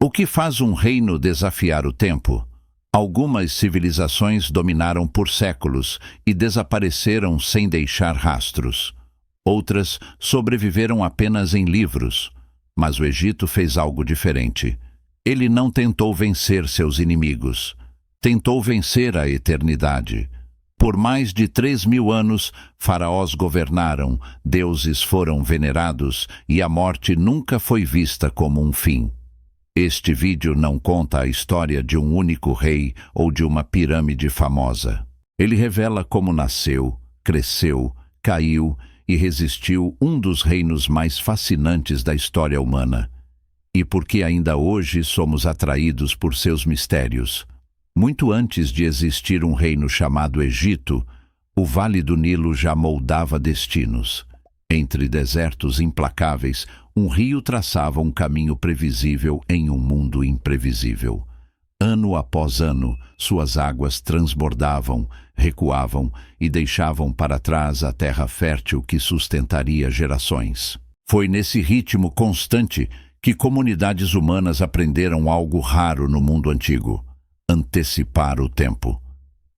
O que faz um reino desafiar o tempo? Algumas civilizações dominaram por séculos e desapareceram sem deixar rastros. Outras sobreviveram apenas em livros. Mas o Egito fez algo diferente. Ele não tentou vencer seus inimigos. Tentou vencer a eternidade. Por mais de 3.000 anos, faraós governaram, deuses foram venerados e a morte nunca foi vista como um fim. Este vídeo não conta a história de um único rei ou de uma pirâmide famosa. Ele revela como nasceu, cresceu, caiu e resistiu um dos reinos mais fascinantes da história humana. E por que ainda hoje somos atraídos por seus mistérios. Muito antes de existir um reino chamado Egito, o Vale do Nilo já moldava destinos. Entre desertos implacáveis, um rio traçava um caminho previsível em um mundo imprevisível. Ano após ano, suas águas transbordavam, recuavam e deixavam para trás a terra fértil que sustentaria gerações. Foi nesse ritmo constante que comunidades humanas aprenderam algo raro no mundo antigo: antecipar o tempo.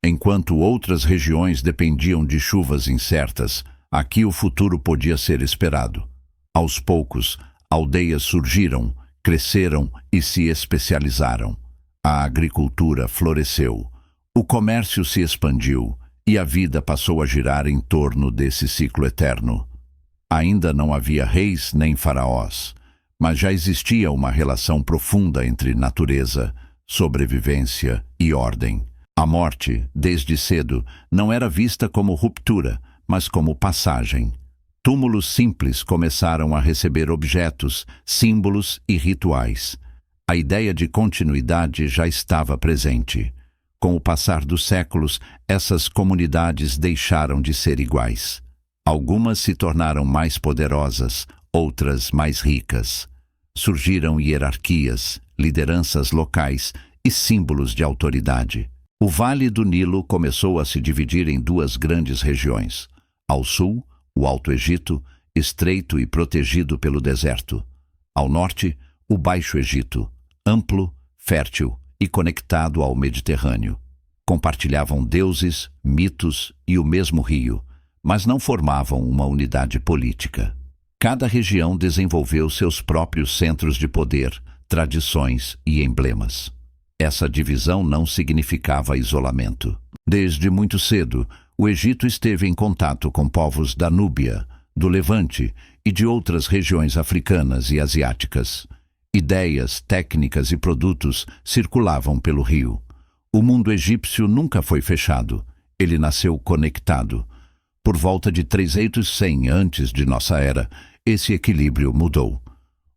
Enquanto outras regiões dependiam de chuvas incertas, aqui o futuro podia ser esperado. Aos poucos, aldeias surgiram, cresceram e se especializaram. A agricultura floresceu, o comércio se expandiu e a vida passou a girar em torno desse ciclo eterno. Ainda não havia reis nem faraós, mas já existia uma relação profunda entre natureza, sobrevivência e ordem. A morte, desde cedo, não era vista como ruptura, mas como passagem. Túmulos simples começaram a receber objetos, símbolos e rituais. A ideia de continuidade já estava presente. Com o passar dos séculos, essas comunidades deixaram de ser iguais. Algumas se tornaram mais poderosas, outras mais ricas. Surgiram hierarquias, lideranças locais e símbolos de autoridade. O Vale do Nilo começou a se dividir em duas grandes regiões. Ao sul, o Alto Egito, estreito e protegido pelo deserto. Ao norte, o Baixo Egito, amplo, fértil e conectado ao Mediterrâneo. Compartilhavam deuses, mitos e o mesmo rio, mas não formavam uma unidade política. Cada região desenvolveu seus próprios centros de poder, tradições e emblemas. Essa divisão não significava isolamento. Desde muito cedo, o Egito esteve em contato com povos da Núbia, do Levante e de outras regiões africanas e asiáticas. Ideias, técnicas e produtos circulavam pelo rio. O mundo egípcio nunca foi fechado. Ele nasceu conectado. Por volta de 300 antes de nossa era, esse equilíbrio mudou.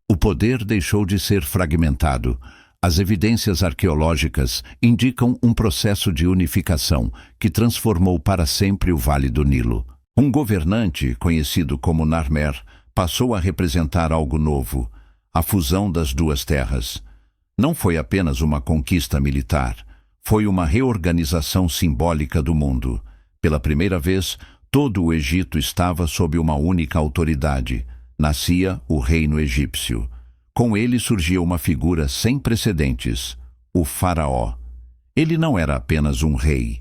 O poder deixou de ser fragmentado. As evidências arqueológicas indicam um processo de unificação que transformou para sempre o Vale do Nilo. Um governante, conhecido como Narmer, passou a representar algo novo: a fusão das duas terras. Não foi apenas uma conquista militar, foi uma reorganização simbólica do mundo. Pela primeira vez, todo o Egito estava sob uma única autoridade. Nascia o reino egípcio. Com ele surgia uma figura sem precedentes: o faraó. Ele não era apenas um rei,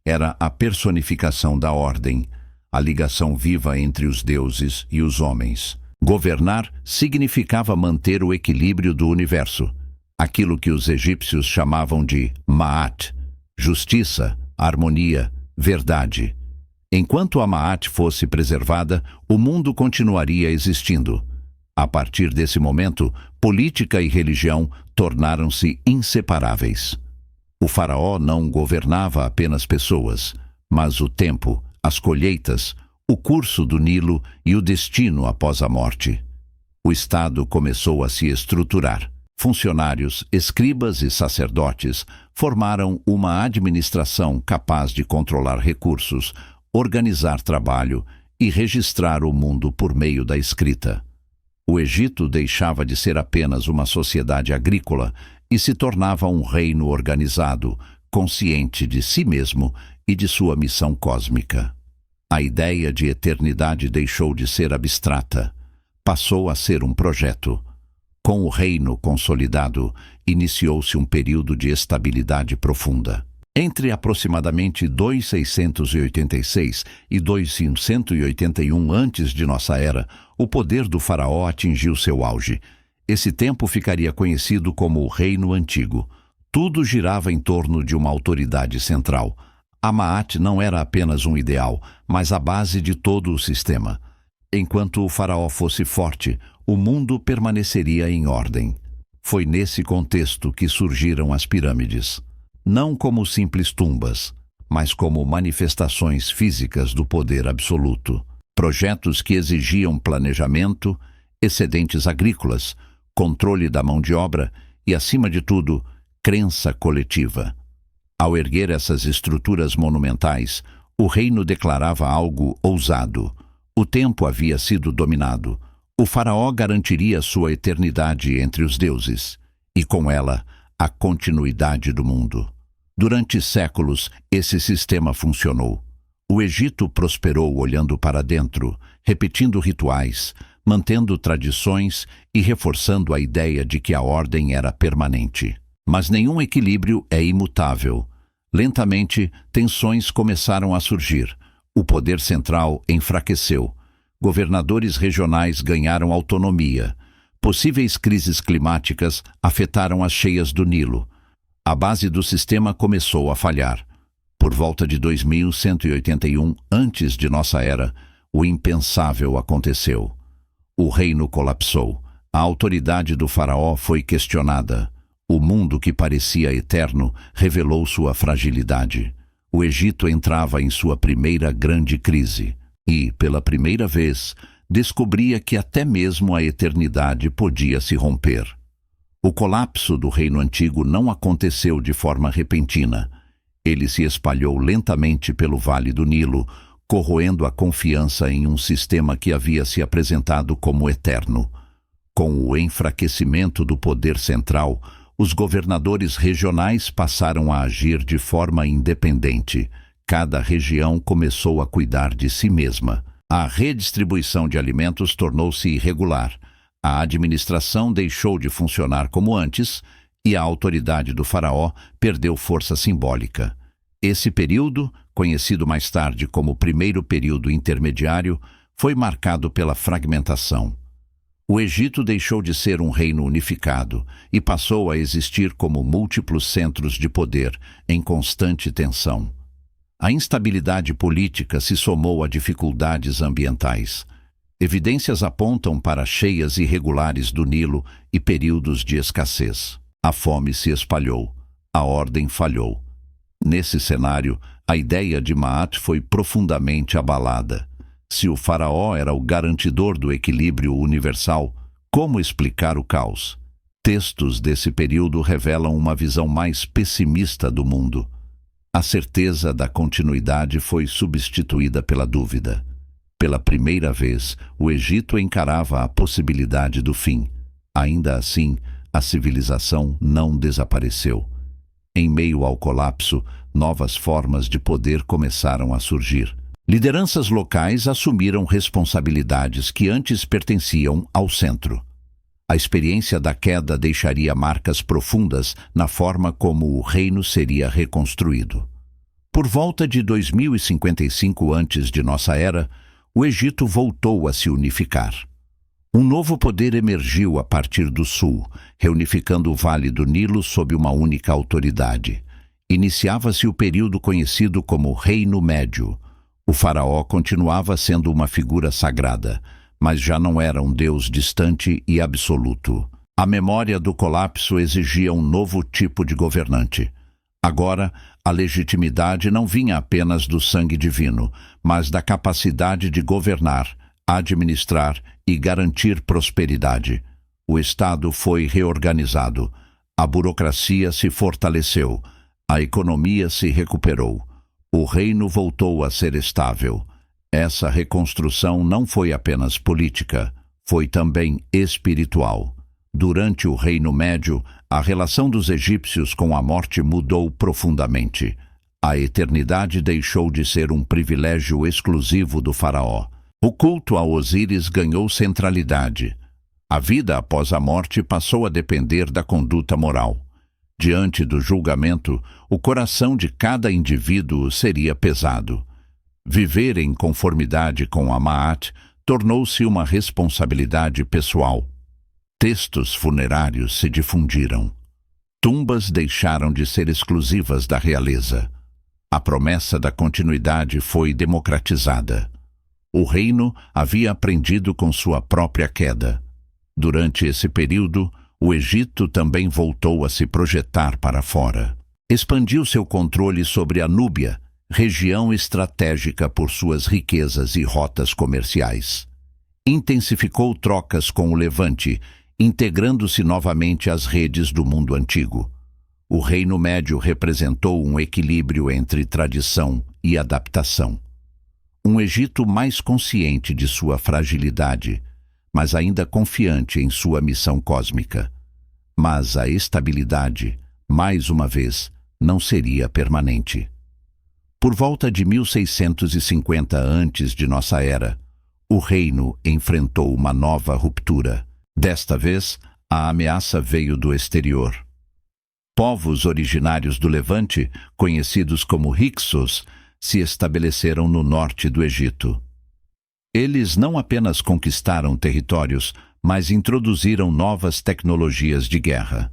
era a personificação da ordem, a ligação viva entre os deuses e os homens. Governar significava manter o equilíbrio do universo, aquilo que os egípcios chamavam de Ma'at, justiça, harmonia, verdade. Enquanto a Ma'at fosse preservada, o mundo continuaria existindo. A partir desse momento, política e religião tornaram-se inseparáveis. O faraó não governava apenas pessoas, mas o tempo, as colheitas, o curso do Nilo e o destino após a morte. O Estado começou a se estruturar. Funcionários, escribas e sacerdotes formaram uma administração capaz de controlar recursos, organizar trabalho e registrar o mundo por meio da escrita. O Egito deixava de ser apenas uma sociedade agrícola e se tornava um reino organizado, consciente de si mesmo e de sua missão cósmica. A ideia de eternidade deixou de ser abstrata. Passou a ser um projeto. Com o reino consolidado, iniciou-se um período de estabilidade profunda. Entre aproximadamente 2686 e 2181 antes de nossa era, o poder do faraó atingiu seu auge. Esse tempo ficaria conhecido como o Reino Antigo. Tudo girava em torno de uma autoridade central. A Maat não era apenas um ideal, mas a base de todo o sistema. Enquanto o faraó fosse forte, o mundo permaneceria em ordem. Foi nesse contexto que surgiram as pirâmides. Não como simples tumbas, mas como manifestações físicas do poder absoluto. Projetos que exigiam planejamento, excedentes agrícolas, controle da mão de obra e, acima de tudo, crença coletiva. Ao erguer essas estruturas monumentais, o reino declarava algo ousado. O tempo havia sido dominado. O faraó garantiria sua eternidade entre os deuses, e com ela, a continuidade do mundo. Durante séculos, esse sistema funcionou. O Egito prosperou olhando para dentro, repetindo rituais, mantendo tradições e reforçando a ideia de que a ordem era permanente. Mas nenhum equilíbrio é imutável. Lentamente, tensões começaram a surgir. O poder central enfraqueceu. Governadores regionais ganharam autonomia. Possíveis crises climáticas afetaram as cheias do Nilo. A base do sistema começou a falhar. Por volta de 2181 antes de nossa era, o impensável aconteceu. O reino colapsou. A autoridade do faraó foi questionada. O mundo que parecia eterno revelou sua fragilidade. O Egito entrava em sua primeira grande crise e, pela primeira vez, descobria que até mesmo a eternidade podia se romper. O colapso do Reino Antigo não aconteceu de forma repentina. Ele se espalhou lentamente pelo Vale do Nilo, corroendo a confiança em um sistema que havia se apresentado como eterno. Com o enfraquecimento do poder central, os governadores regionais passaram a agir de forma independente. Cada região começou a cuidar de si mesma. A redistribuição de alimentos tornou-se irregular. A administração deixou de funcionar como antes e a autoridade do faraó perdeu força simbólica. Esse período, conhecido mais tarde como primeiro período intermediário, foi marcado pela fragmentação. O Egito deixou de ser um reino unificado e passou a existir como múltiplos centros de poder em constante tensão. A instabilidade política se somou a dificuldades ambientais. Evidências apontam para cheias irregulares do Nilo e períodos de escassez. A fome se espalhou. A ordem falhou. Nesse cenário, a ideia de Maat foi profundamente abalada. Se o faraó era o garantidor do equilíbrio universal, como explicar o caos? Textos desse período revelam uma visão mais pessimista do mundo. A certeza da continuidade foi substituída pela dúvida. Pela primeira vez, o Egito encarava a possibilidade do fim. Ainda assim, a civilização não desapareceu. Em meio ao colapso, novas formas de poder começaram a surgir. Lideranças locais assumiram responsabilidades que antes pertenciam ao centro. A experiência da queda deixaria marcas profundas na forma como o reino seria reconstruído. Por volta de 2055 antes de nossa era, o Egito voltou a se unificar. Um novo poder emergiu a partir do sul, reunificando o Vale do Nilo sob uma única autoridade. Iniciava-se o período conhecido como Reino Médio. O faraó continuava sendo uma figura sagrada, mas já não era um deus distante e absoluto. A memória do colapso exigia um novo tipo de governante. Agora, a legitimidade não vinha apenas do sangue divino, mas da capacidade de governar, administrar e garantir prosperidade. O Estado foi reorganizado, a burocracia se fortaleceu, a economia se recuperou. O reino voltou a ser estável. Essa reconstrução não foi apenas política, foi também espiritual. Durante o Reino Médio, a relação dos egípcios com a morte mudou profundamente. A eternidade deixou de ser um privilégio exclusivo do faraó. O culto a Osíris ganhou centralidade. A vida após a morte passou a depender da conduta moral. Diante do julgamento, o coração de cada indivíduo seria pesado. Viver em conformidade com a Ma'at tornou-se uma responsabilidade pessoal. Textos funerários se difundiram. Tumbas deixaram de ser exclusivas da realeza. A promessa da continuidade foi democratizada. O reino havia aprendido com sua própria queda. Durante esse período, o Egito também voltou a se projetar para fora. Expandiu seu controle sobre a Núbia, região estratégica por suas riquezas e rotas comerciais. Intensificou trocas com o Levante, integrando-se novamente às redes do mundo antigo. O Reino Médio representou um equilíbrio entre tradição e adaptação. Um Egito mais consciente de sua fragilidade, mas ainda confiante em sua missão cósmica. Mas a estabilidade, mais uma vez, não seria permanente. Por volta de 1650 antes de nossa era, o reino enfrentou uma nova ruptura. Desta vez, a ameaça veio do exterior. Povos originários do Levante, conhecidos como Hyksos, se estabeleceram no norte do Egito. Eles não apenas conquistaram territórios, mas introduziram novas tecnologias de guerra.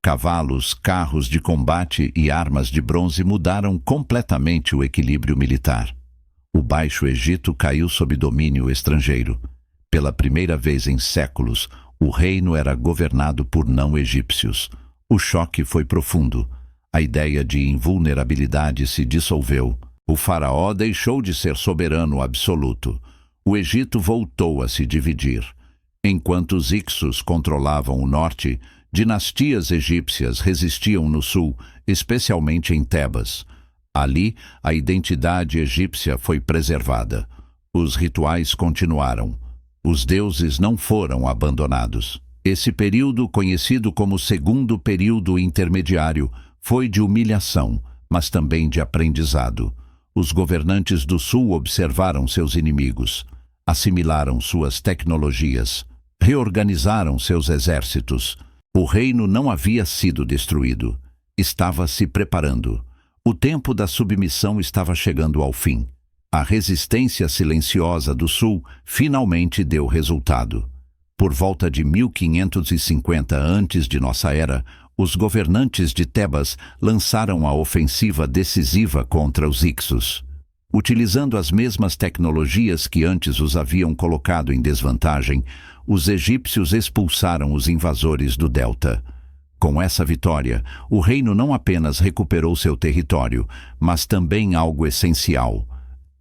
Cavalos, carros de combate e armas de bronze mudaram completamente o equilíbrio militar. O Baixo Egito caiu sob domínio estrangeiro. Pela primeira vez em séculos, o reino era governado por não-egípcios. O choque foi profundo. A ideia de invulnerabilidade se dissolveu. O faraó deixou de ser soberano absoluto. O Egito voltou a se dividir. Enquanto os Hyksos controlavam o norte, dinastias egípcias resistiam no sul, especialmente em Tebas. Ali, a identidade egípcia foi preservada. Os rituais continuaram. Os deuses não foram abandonados. Esse período, conhecido como Segundo Período Intermediário, foi de humilhação, mas também de aprendizado. Os governantes do sul observaram seus inimigos, assimilaram suas tecnologias, reorganizaram seus exércitos. O reino não havia sido destruído. Estava se preparando. O tempo da submissão estava chegando ao fim. A resistência silenciosa do sul finalmente deu resultado. Por volta de 1550 antes de nossa era, os governantes de Tebas lançaram a ofensiva decisiva contra os Hyksos. Utilizando as mesmas tecnologias que antes os haviam colocado em desvantagem, os egípcios expulsaram os invasores do delta. Com essa vitória, o reino não apenas recuperou seu território, mas também algo essencial: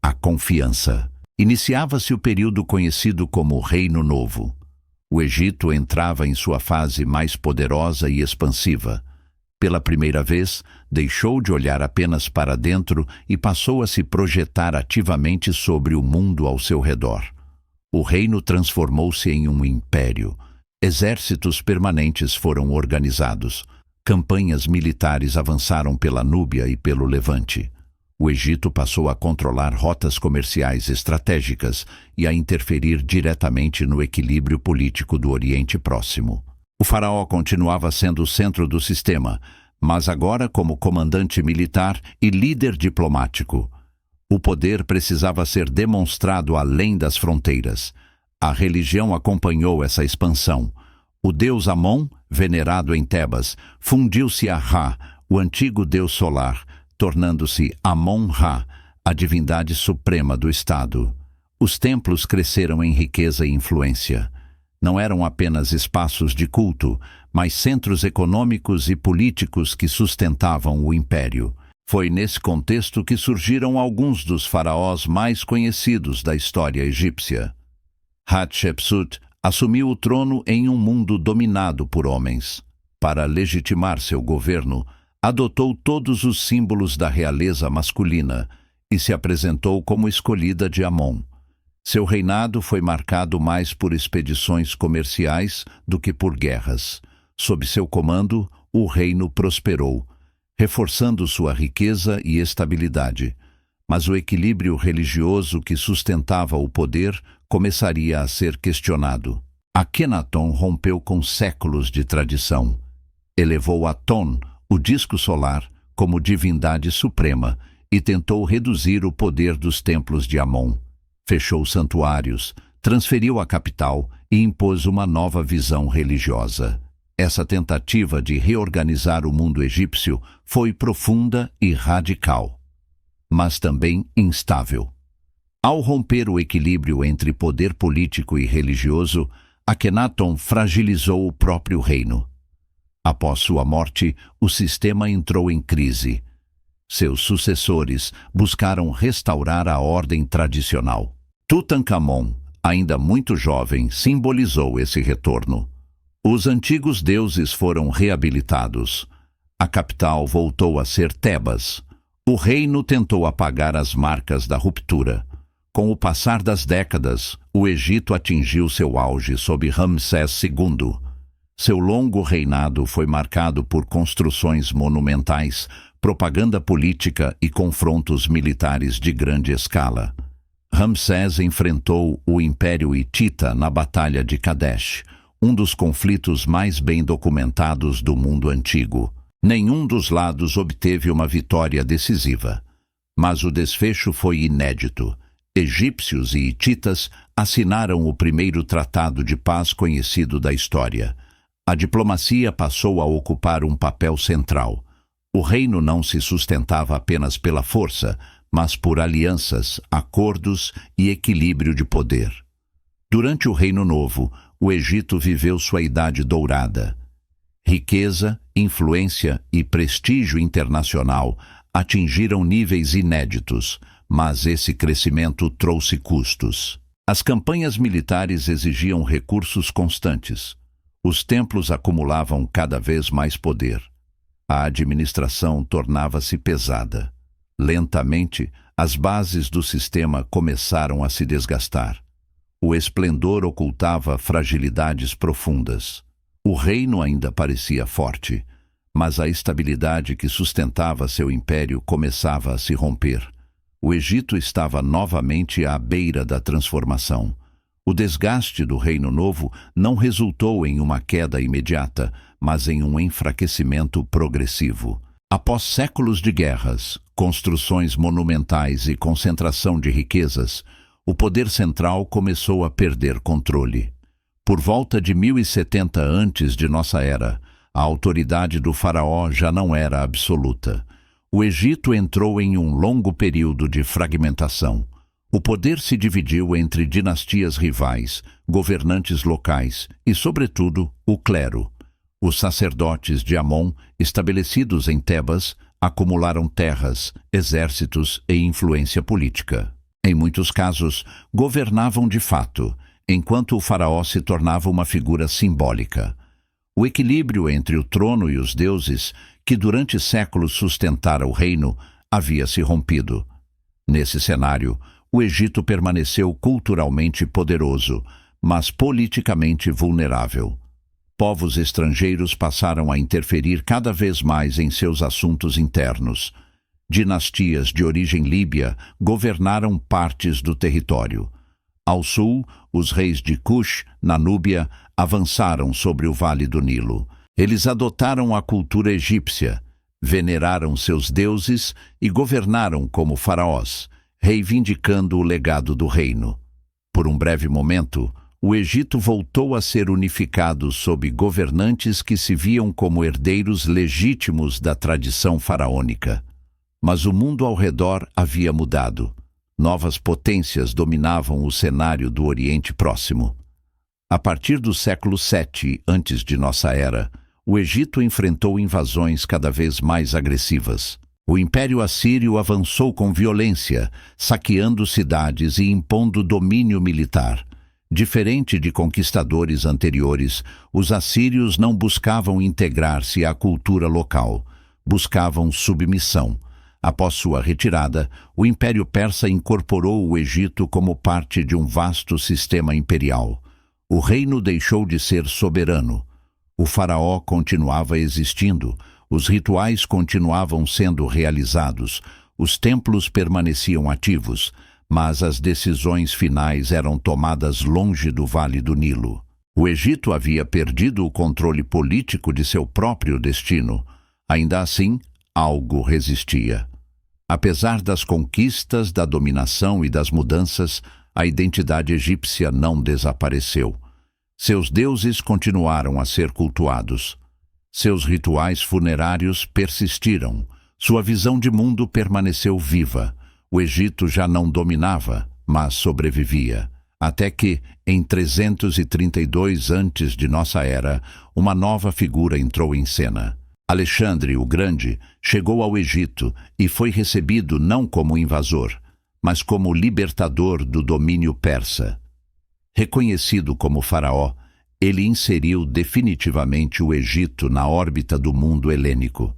a confiança. Iniciava-se o período conhecido como Reino Novo. O Egito entrava em sua fase mais poderosa e expansiva. Pela primeira vez, deixou de olhar apenas para dentro e passou a se projetar ativamente sobre o mundo ao seu redor. O reino transformou-se em um império. Exércitos permanentes foram organizados. Campanhas militares avançaram pela Núbia e pelo Levante. O Egito passou a controlar rotas comerciais estratégicas e a interferir diretamente no equilíbrio político do Oriente Próximo. O faraó continuava sendo o centro do sistema, mas agora como comandante militar e líder diplomático. O poder precisava ser demonstrado além das fronteiras. A religião acompanhou essa expansão. O deus Amon, venerado em Tebas, fundiu-se a Ra, o antigo deus solar, tornando-se Amon-Ra, a divindade suprema do Estado. Os templos cresceram em riqueza e influência. Não eram apenas espaços de culto, mas centros econômicos e políticos que sustentavam o império. Foi nesse contexto que surgiram alguns dos faraós mais conhecidos da história egípcia. Hatshepsut assumiu o trono em um mundo dominado por homens. Para legitimar seu governo, adotou todos os símbolos da realeza masculina e se apresentou como escolhida de Amon. Seu reinado foi marcado mais por expedições comerciais do que por guerras. Sob seu comando, o reino prosperou, reforçando sua riqueza e estabilidade. Mas o equilíbrio religioso que sustentava o poder começaria a ser questionado. Akhenaton rompeu com séculos de tradição. Elevou Aton, o disco solar, como divindade suprema e tentou reduzir o poder dos templos de Amon. Fechou santuários, transferiu a capital e impôs uma nova visão religiosa. Essa tentativa de reorganizar o mundo egípcio foi profunda e radical, mas também instável. Ao romper o equilíbrio entre poder político e religioso, Akhenaton fragilizou o próprio reino. Após sua morte, o sistema entrou em crise. Seus sucessores buscaram restaurar a ordem tradicional. Tutankhamon, ainda muito jovem, simbolizou esse retorno. Os antigos deuses foram reabilitados. A capital voltou a ser Tebas. O reino tentou apagar as marcas da ruptura. Com o passar das décadas, o Egito atingiu seu auge sob Ramsés II. Seu longo reinado foi marcado por construções monumentais, propaganda política e confrontos militares de grande escala. Ramsés enfrentou o Império Hitita na Batalha de Kadesh, um dos conflitos mais bem documentados do mundo antigo. Nenhum dos lados obteve uma vitória decisiva, mas o desfecho foi inédito. Egípcios e hititas assinaram o primeiro tratado de paz conhecido da história. A diplomacia passou a ocupar um papel central. O reino não se sustentava apenas pela força, mas por alianças, acordos e equilíbrio de poder. Durante o Reino Novo, o Egito viveu sua idade dourada. Riqueza, influência e prestígio internacional atingiram níveis inéditos, mas esse crescimento trouxe custos. As campanhas militares exigiam recursos constantes. Os templos acumulavam cada vez mais poder. A administração tornava-se pesada. Lentamente, as bases do sistema começaram a se desgastar. O esplendor ocultava fragilidades profundas. O reino ainda parecia forte, mas a estabilidade que sustentava seu império começava a se romper. O Egito estava novamente à beira da transformação. O desgaste do Reino Novo não resultou em uma queda imediata, mas em um enfraquecimento progressivo. Após séculos de guerras, construções monumentais e concentração de riquezas, o poder central começou a perder controle. Por volta de 1070 antes de nossa era, a autoridade do faraó já não era absoluta. O Egito entrou em um longo período de fragmentação. O poder se dividiu entre dinastias rivais, governantes locais e, sobretudo, o clero. Os sacerdotes de Amon, estabelecidos em Tebas, acumularam terras, exércitos e influência política. Em muitos casos, governavam de fato, enquanto o faraó se tornava uma figura simbólica. O equilíbrio entre o trono e os deuses, que durante séculos sustentara o reino, havia se rompido. Nesse cenário, o Egito permaneceu culturalmente poderoso, mas politicamente vulnerável. Povos estrangeiros passaram a interferir cada vez mais em seus assuntos internos. Dinastias de origem líbia governaram partes do território. Ao sul, os reis de Cush, na Núbia, avançaram sobre o Vale do Nilo. Eles adotaram a cultura egípcia, veneraram seus deuses e governaram como faraós, reivindicando o legado do reino. Por um breve momento, o Egito voltou a ser unificado sob governantes que se viam como herdeiros legítimos da tradição faraônica. Mas o mundo ao redor havia mudado. Novas potências dominavam o cenário do Oriente Próximo. A partir do século VII antes de nossa era, o Egito enfrentou invasões cada vez mais agressivas. O Império Assírio avançou com violência, saqueando cidades e impondo domínio militar. Diferente de conquistadores anteriores, os assírios não buscavam integrar-se à cultura local, buscavam submissão. Após sua retirada, o Império Persa incorporou o Egito como parte de um vasto sistema imperial. O reino deixou de ser soberano. O faraó continuava existindo, os rituais continuavam sendo realizados, os templos permaneciam ativos, mas as decisões finais eram tomadas longe do Vale do Nilo. O Egito havia perdido o controle político de seu próprio destino. Ainda assim, algo resistia. Apesar das conquistas, da dominação e das mudanças, a identidade egípcia não desapareceu. Seus deuses continuaram a ser cultuados. Seus rituais funerários persistiram. Sua visão de mundo permaneceu viva. O Egito já não dominava, mas sobrevivia. Até que, em 332 antes de nossa era, uma nova figura entrou em cena. Alexandre o Grande chegou ao Egito e foi recebido não como invasor, mas como libertador do domínio persa. Reconhecido como faraó, ele inseriu definitivamente o Egito na órbita do mundo helênico.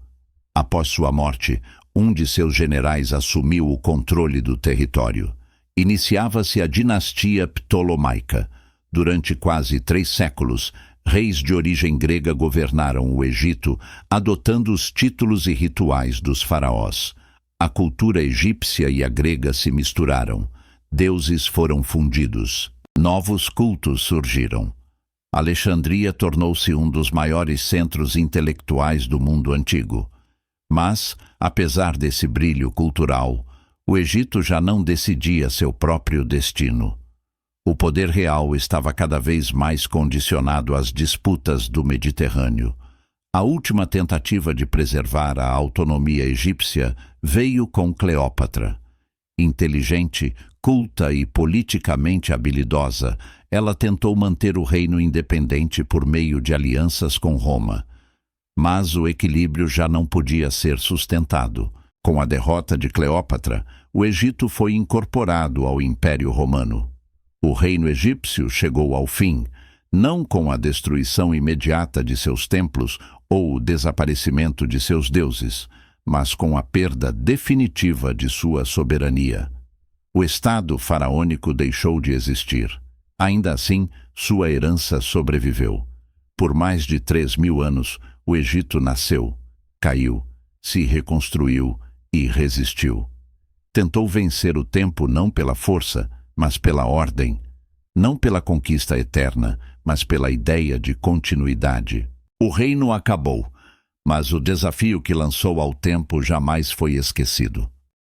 Após sua morte, um de seus generais assumiu o controle do território. Iniciava-se a dinastia Ptolomaica. Durante quase 3 séculos, reis de origem grega governaram o Egito, adotando os títulos e rituais dos faraós. A cultura egípcia e a grega se misturaram. Deuses foram fundidos. Novos cultos surgiram. Alexandria tornou-se um dos maiores centros intelectuais do mundo antigo. Mas, apesar desse brilho cultural, o Egito já não decidia seu próprio destino. O poder real estava cada vez mais condicionado às disputas do Mediterrâneo. A última tentativa de preservar a autonomia egípcia veio com Cleópatra. Inteligente, culta e politicamente habilidosa, ela tentou manter o reino independente por meio de alianças com Roma. Mas o equilíbrio já não podia ser sustentado. Com a derrota de Cleópatra, o Egito foi incorporado ao Império Romano. O reino egípcio chegou ao fim, não com a destruição imediata de seus templos ou o desaparecimento de seus deuses, mas com a perda definitiva de sua soberania. O Estado faraônico deixou de existir. Ainda assim, sua herança sobreviveu. Por mais de 3.000 anos, o Egito nasceu, caiu, se reconstruiu e resistiu. Tentou vencer o tempo não pela força, mas pela ordem. Não pela conquista eterna, mas pela ideia de continuidade. O reino acabou, mas o desafio que lançou ao tempo jamais foi esquecido.